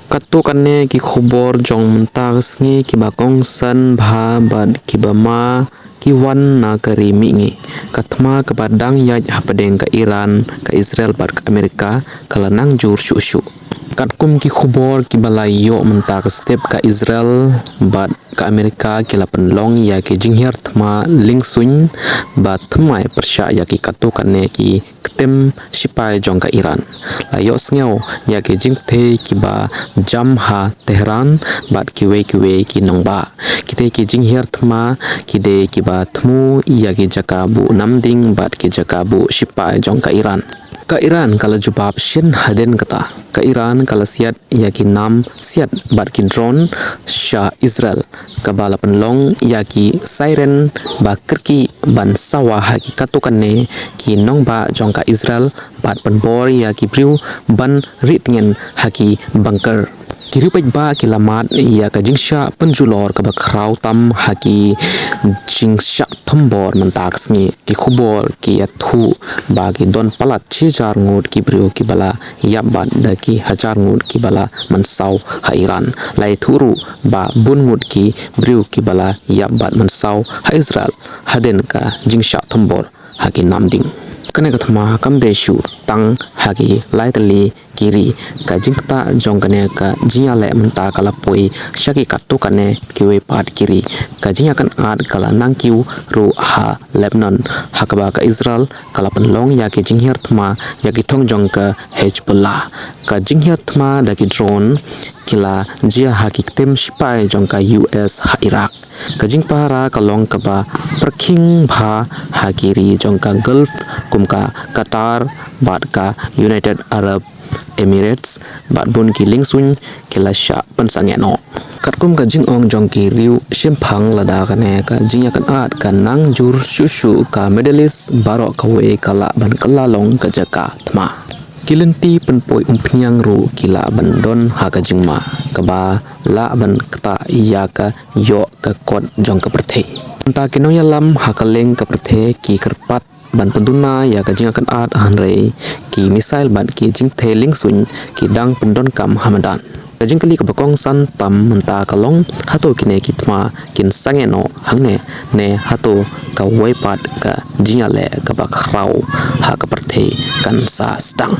Katno kanne ki khobor jong Mynta Sngi ki bakong san bha bad ki bama ki wan na kari mi ngi kathma ka badang yaj hapadeng ka Iran ka Israel bad ka Amerika kalanang jur shu katkum ki khobor ki balai yo Mynta ka step ka Israel bad ka Amerika ki lapan long ya ki jinghiar thma lingsuin ba thmai persha ya ki katno kanne ki tem Shipai jong ka Iran layo sngew ya ke jingthe ki ba jam ha Tehran bat ki we ki nongba kite ki jinghiar thma ki de ki ba thmu ya ki Jaka bu namding bat ki Jaka bu Shipai jong ka Iran kala jubab shin haden kata ka Iran kala siat ya ki nam siat bat ki drone sha Israel ka balapan long ya ki siren ba kerki ban sawa ha ki katukanne ki nongba jong ka Israel bat pan bor ya ki priu ban ritngen ha ki bunker kiripaj ba ki lamat ya ka jingsha penjulor ka ba khrau tam ha ki jingsha thombor Mynta Sngi ki khubor ki athu ba ki don palat 6000 ngut ki priu ki bala yabat da ki 1000 ngut ki bala mansau ha Iran lai thuru ba bun ngut ki priu ki bala yabat mansau ha Israel haden ka jingsha thombor ha ki namding kane kathma kamde shu tang ha ki laitali kiri ka jingta jong kane ka jiya le Mynta kala poi shaki katto kane kiwe pat kiri ka jiya kan ad kala nangkiu ru ha Lebanon hakaba ka Israel kala penlong ya ki jinghiar thma ya ki thong jong ka Hezbollah ka jinghiar thma da ki drone kila jiya ha ki tem Shipai jong ka US ha Iraq ka jingpara ka long ka ba perking bha ha kiri jong ka Gulf kum ka Qatar bat ka United Arab Emirates bat bun ki lingsun kila sha pensangeno katkum ka jingong jong ki riu shimphang lada kane ka jingya kan at ka nang jur shushu ka Middle East baro ka we kala ban kala long ka Jaka thma kilenti penpoi umpnyang ru kila bandon ha ka jingma ka ba la ban kta ya ka yo ka kot jong ka perthei Mynta kinoya lam ha ka leng ka perthei ki kerpat ban penduna ya ka jinga kan at hanrei ki missile ban ki jingthe lingsun ki dang pendon kam hamadan ka jingkali ka bakong san tam Mynta ka long hato kine ki thma kin sangeno hangne ne hato ka waipat ka jinga le ka ba khrau ha ka perthei kan sa stang